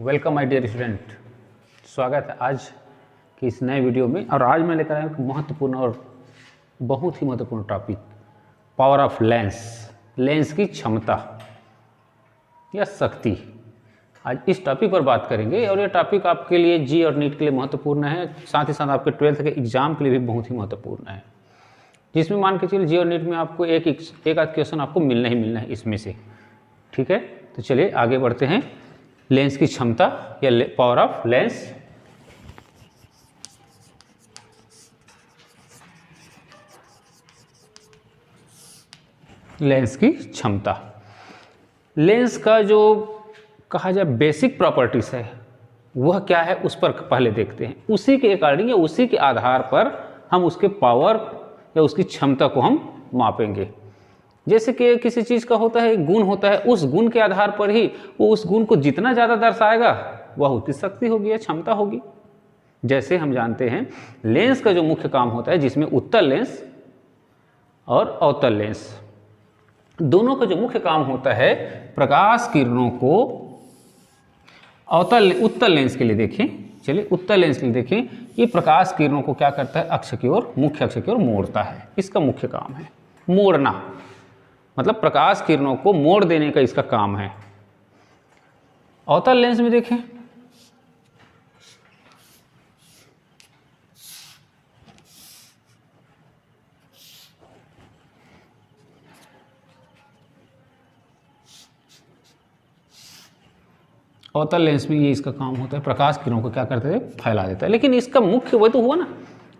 Welcome my dear student. स्वागत है आज की इस नए वीडियो में। और आज मैं लेकर आया एक महत्वपूर्ण और बहुत ही महत्वपूर्ण topic, power of lens, lens की क्षमता या शक्ति। आज इस टॉपिक पर बात करेंगे और ये टॉपिक आपके लिए जी और नीट के लिए महत्वपूर्ण है, साथ ही साथ आपके 12th के एग्जाम के लिए भी बहुत ही महत्वपूर्ण है, जिसमें मान के चलिए जी और नीट में आपको एक आध क्वेश्चन आपको मिलना ही मिलना है इसमें से। ठीक है, तो चलिए आगे बढ़ते हैं। लेंस की क्षमता या पावर ऑफ लेंस। लेंस की क्षमता, लेंस का जो कहा जाए बेसिक प्रॉपर्टीज है वह क्या है, उस पर पहले देखते हैं। उसी के अकॉर्डिंग या उसी के आधार पर हम उसके पावर या उसकी क्षमता को हम मापेंगे। जैसे कि किसी चीज़ का होता है, गुण होता है, उस गुण के आधार पर ही वो उस गुण को जितना ज़्यादा दर्शाएगा वह उतनी शक्ति होगी या क्षमता होगी। जैसे हम जानते हैं लेंस का जो मुख्य काम होता है, जिसमें उत्तल लेंस और अवतल लेंस दोनों का जो मुख्य काम होता है, प्रकाश किरणों को उत्तल लेंस के लिए देखें। चलिए उत्तल लेंस के लिए देखें, ये प्रकाश किरणों को क्या करता है, अक्ष की ओर, मुख्य अक्ष की ओर मोड़ता है। इसका मुख्य काम है मोड़ना, मतलब प्रकाश किरणों को मोड़ देने का इसका काम है। अवतल लेंस में देखें, अवतल लेंस में ये इसका काम होता है, प्रकाश किरणों को क्या करते हैं, फैला देता है। लेकिन इसका मुख्य वह तो हुआ ना,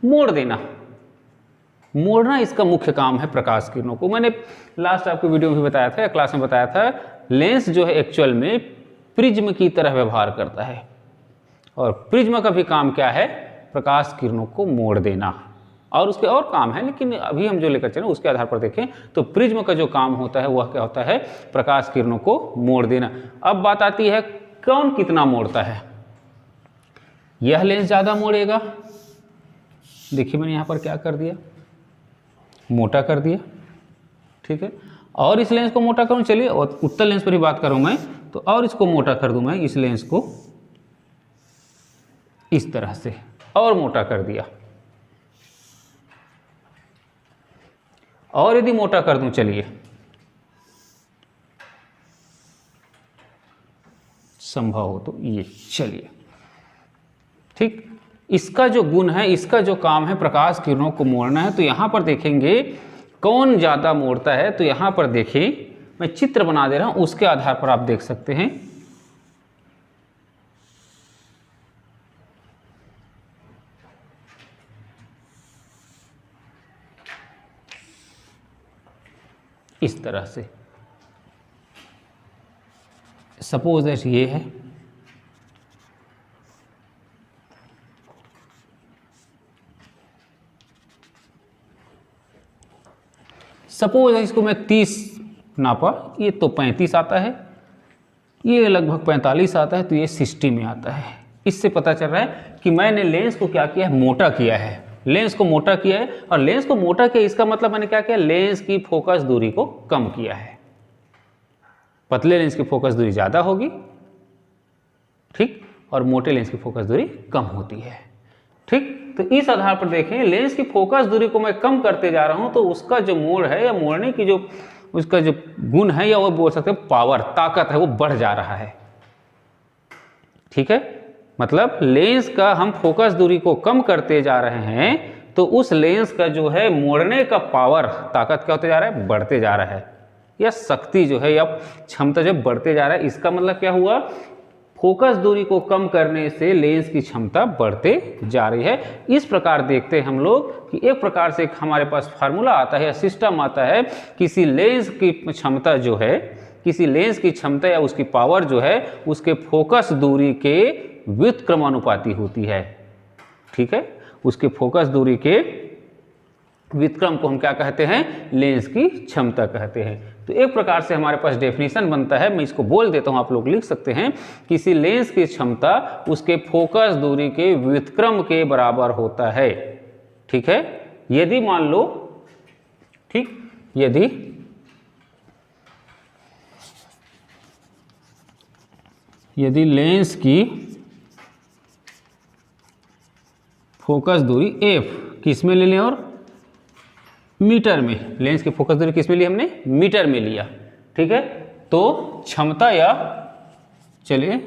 मोड़ देना, मोड़ना इसका मुख्य काम है प्रकाश किरणों को। मैंने लास्ट आपको वीडियो में भी बताया था या क्लास में बताया था, लेंस जो है एक्चुअल में प्रिज्म की तरह व्यवहार करता है, और प्रिज्म का भी काम क्या है, प्रकाश किरणों को मोड़ देना। और उसके और काम है, लेकिन अभी हम जो लेकर चलें उसके आधार पर देखें तो प्रिज्म का जो काम होता है वह क्या होता है, प्रकाश किरणों को मोड़ देना। अब बात आती है कौन कितना मोड़ता है। यह लेंस ज़्यादा मोड़ेगा, देखिए मैंने यहाँ पर क्या कर दिया, मोटा कर दिया। ठीक है, और इस लेंस को मोटा करूं, चलिए और उत्तल लेंस पर ही बात करूं मैं, तो और इसको मोटा कर दूं मैं, इस लेंस को इस तरह से और मोटा कर दिया। और यदि मोटा कर दूं, चलिए संभव हो तो ये, चलिए ठीक। इसका जो गुण है, इसका जो काम है, प्रकाश किरणों को मोड़ना है। तो यहां पर देखेंगे कौन ज़्यादा मोड़ता है, तो यहां पर देखिए मैं चित्र बना दे रहा हूं, उसके आधार पर आप देख सकते हैं। इस तरह से सपोज दैट ये है, सपोज इसको मैं 30 नापा, ये तो 35 आता है, ये लगभग 45 आता है, तो ये 60 में आता है। इससे पता चल रहा है कि मैंने लेंस को क्या किया है, मोटा किया है, लेंस को मोटा किया है। और लेंस को मोटा किया, इसका मतलब मैंने क्या किया, लेंस की फोकस दूरी को कम किया है। पतले लेंस की फोकस दूरी ज़्यादा होगी, ठीक, और मोटे लेंस की फोकस दूरी कम होती है। ठीक, तो इस आधार पर देखें लेंस की फोकस दूरी को मैं कम करते जा रहा हूं, तो उसका जो मोड़ है या मोड़ने की जो उसका जो गुण है, या वो बोल सकते हैं पावर, ताकत है, वो बढ़ जा रहा है। ठीक है, मतलब लेंस का हम फोकस दूरी को कम करते जा रहे हैं, तो उस लेंस का जो है मोड़ने का पावर, ताकत क्या होते जा रहा है, बढ़ते जा रहा है, या शक्ति जो है या क्षमता जो बढ़ते जा रहा है। इसका मतलब क्या हुआ, फोकस दूरी को कम करने से लेंस की क्षमता बढ़ते जा रही है। इस प्रकार देखते हैं हम लोग कि एक प्रकार से हमारे पास फार्मूला आता है या सिस्टम आता है, किसी लेंस की क्षमता जो है, किसी लेंस की क्षमता या उसकी पावर जो है, उसके फोकस दूरी के व्युत्क्रमानुपाती होती है। ठीक है, उसके फोकस दूरी के व्युत्क्रम को हम क्या कहते हैं, लेंस की क्षमता कहते हैं। तो एक प्रकार से हमारे पास डेफिनेशन बनता है, मैं इसको बोल देता हूं, आप लोग लिख सकते हैं। किसी लेंस की क्षमता उसके फोकस दूरी के व्युत्क्रम के बराबर होता है। ठीक है, यदि मान लो, ठीक, यदि यदि लेंस की फोकस दूरी f किस में ले लें और मीटर में, लेंस की फोकस दूरी किस में ली हमने, मीटर में लिया, ठीक है। तो क्षमता या चलिए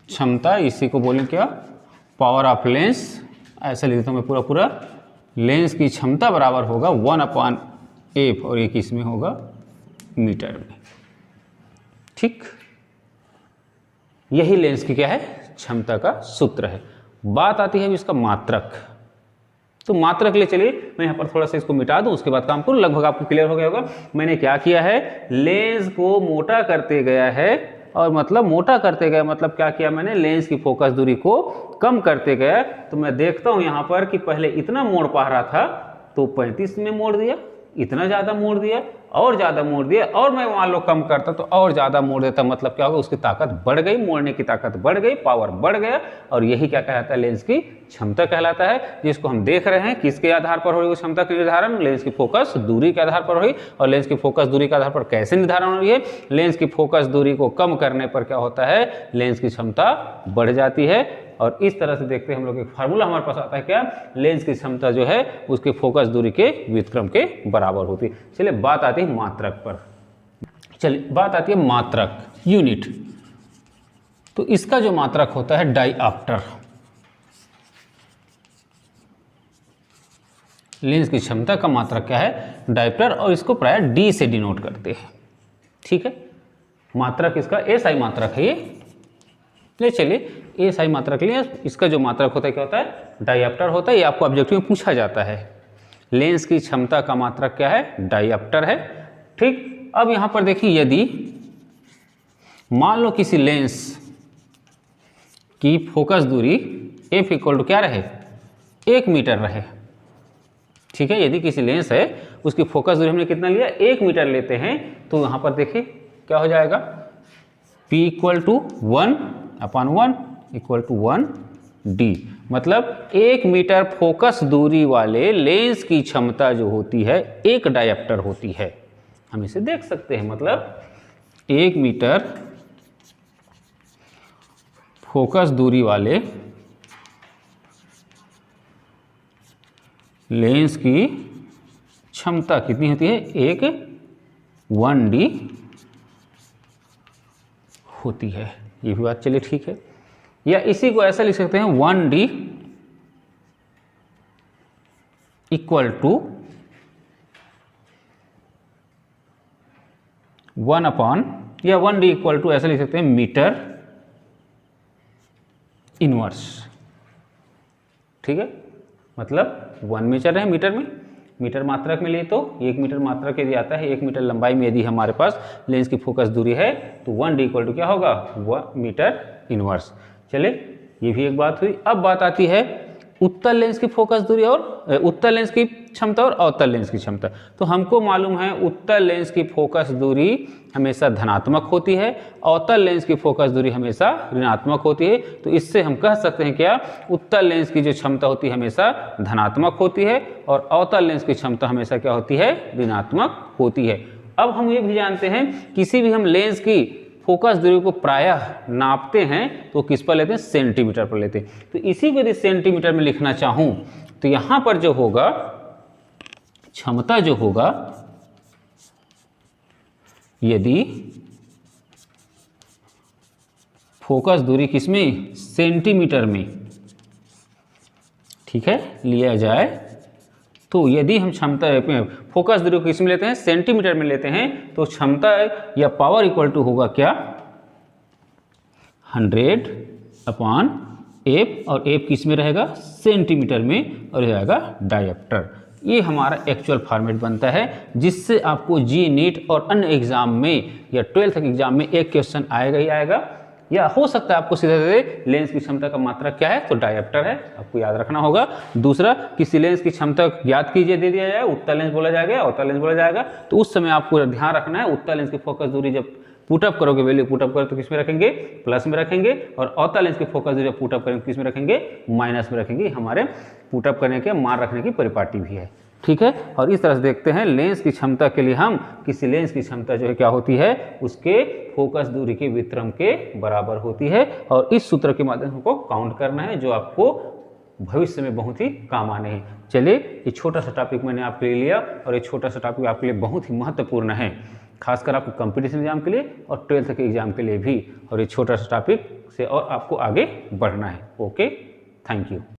क्षमता, इसी को बोलें क्या, पावर ऑफ लेंस, ऐसा लिख देता हूँ मैं पूरा पूरा। लेंस की क्षमता बराबर होगा 1/f और ये किस में होगा, मीटर में, ठीक। यही लेंस की क्या है, क्षमता का सूत्र है। बात आती है इसका मात्रक। तो मात्रक ले चलिए मैं यहाँ पर थोड़ा सा इसको मिटा दूँ, उसके बाद काम करूँ, लगभग आपको क्लियर हो गया होगा। मैंने क्या किया है, लेंस को मोटा करते गया है, और मतलब मोटा करते गया मतलब क्या किया मैंने, लेंस की फोकस दूरी को कम करते गया। तो मैं देखता हूँ यहाँ पर कि पहले इतना मोड़ पा रहा था तो 35 में मोड़ दिया, इतना ज़्यादा मोड़ दिया, और ज़्यादा मोड़ दिया, और मैं मान लो कम करता तो और ज़्यादा मोड़ देता, मतलब क्या होगा, उसकी ताकत बढ़ गई, मोड़ने की ताकत बढ़ गई, पावर बढ़ गया। और यही क्या कहलाता है, लेंस की क्षमता कहलाता है, जिसको हम देख रहे हैं किसके आधार पर हो रही है क्षमता का निर्धारण, लेंस की फोकस दूरी के आधार पर हुई। और लेंस की फोकस दूरी के आधार पर कैसे निर्धारण हो रही है, लेंस की फोकस दूरी को कम करने पर क्या होता है, लेंस की क्षमता बढ़ जाती है। और इस तरह से देखते हैं हम लोग एक फार्मूला हमारे पास आता है क्या, लेंस की क्षमता जो है उसके फोकस दूरी के व्युत्क्रम के बराबर होती है। चलिए बात आती है मात्रक पर। चलिए बात आती है मात्रक, यूनिट। तो इसका जो मात्रक होता है डायऑप्टर, लेंस की क्षमता का मात्रक क्या है, डायऑप्टर, और इसको प्राय डी से डिनोट करते हैं, ठीक है। मात्रक इसका एसआई मात्रक है ये, ले चलिए एसआई मात्रक लिए। इसका जो मात्रक होता है क्या होता है, डायऑप्टर होता है। ये आपको ऑब्जेक्टिव में पूछा जाता है, लेंस की क्षमता का मात्रक क्या है, डायऑप्टर है, ठीक। अब यहां पर देखिए, यदि मान लो किसी लेंस की फोकस दूरी f इक्वल टू क्या रहे, 1 मीटर रहे, ठीक है। यदि किसी लेंस है उसकी फोकस दूरी हमने कितना लिया, 1 मीटर लेते हैं, तो यहां पर देखिए क्या हो जाएगा, p equal to 1/1 equal to 1d। मतलब 1 मीटर फोकस दूरी वाले लेंस की क्षमता जो होती है 1 डायऑप्टर होती है। हम इसे देख सकते हैं, मतलब 1 मीटर फोकस दूरी वाले लेंस की क्षमता कितनी होती है, 1d होती है। ये भी बात चलिए ठीक है। या इसी को ऐसा लिख सकते हैं, 1d इक्वल टू 1/, या 1d इक्वल टू ऐसा लिख सकते हैं मीटर इनवर्स, ठीक है। मतलब 1 मीटर है, मीटर में, मीटर मात्रक में लिए तो 1 मीटर मात्रक यदि आता है, 1 मीटर लंबाई में यदि हमारे पास लेंस की फोकस दूरी है, तो 1d इक्वल टू क्या होगा, 1 मीटर इनवर्स। चलिए ये भी एक बात हुई। अब बात आती है उत्तल लेंस की फोकस दूरी और उत्तल लेंस की क्षमता और अवतल लेंस की क्षमता। तो हमको मालूम है उत्तल लेंस की फोकस दूरी हमेशा धनात्मक होती है, अवतल लेंस की फोकस दूरी हमेशा ऋणात्मक होती है। तो इससे हम कह सकते हैं क्या, उत्तल लेंस की जो क्षमता होती है हमेशा धनात्मक होती है, और अवतल लेंस की क्षमता हमेशा क्या होती है, ऋणात्मक होती है। अब हम ये भी जानते हैं, किसी भी हम लेंस की फोकस दूरी को प्रायः नापते हैं तो किस पर लेते हैं, सेंटीमीटर पर लेते हैं। तो इसी को यदि सेंटीमीटर में लिखना चाहूं तो यहां पर जो होगा क्षमता जो होगा, यदि फोकस दूरी किसमें, सेंटीमीटर में, ठीक है, लिया जाए, तो यदि हम क्षमता फोकस दूरी को किस में लेते हैं, सेंटीमीटर में लेते हैं, तो क्षमता या पावर इक्वल टू होगा क्या, 100/f, और f किस में रहेगा, सेंटीमीटर में, और रहेगा डायऑप्टर। ये हमारा एक्चुअल फॉर्मेट बनता है, जिससे आपको जी नीट और अन्य एग्जाम में या 12th एग्जाम में एक क्वेश्चन आएगा ही आएगा, या हो सकता है आपको सीधे सीधे लेंस की क्षमता का मात्रक क्या है, तो डायऑप्टर है, आपको याद रखना होगा। दूसरा, किसी लेंस की क्षमता ज्ञात कीजिए, दे दिया जाए, उत्तल लेंस बोला जाएगा, अवतल लेंस बोला जाएगा, तो उस समय आपको ध्यान रखना है, उत्तल लेंस की फोकस दूरी जब पुटअप करोगे, वैल्यू पुटअप करो तो किस में रखेंगे, प्लस में रखेंगे, और अवतल लेंस की फोकस दूरी जब पुटअप करेंगे किस में रखेंगे, माइनस में रखेंगे। हमारे पुटअप करने के, मान रखने की परिपाटी भी है। ठीक है। और इस तरह से देखते हैं लेंस की क्षमता के लिए हम किसी लेंस की क्षमता जो है क्या होती है, उसके फोकस दूरी के वितरण के बराबर होती है। और इस सूत्र के माध्यम से हमको काउंट करना है, जो आपको भविष्य में बहुत ही काम आने हैं। चलिए, ये छोटा सा टॉपिक मैंने आपके लिए लिया और ये छोटा सा टॉपिक आपके लिए बहुत ही महत्वपूर्ण है, खासकर आपको कंपटीशन एग्जाम के लिए और 12th के एग्जाम के लिए भी। और ये छोटा सा टॉपिक से और आपको आगे बढ़ना है। Okay, thank you.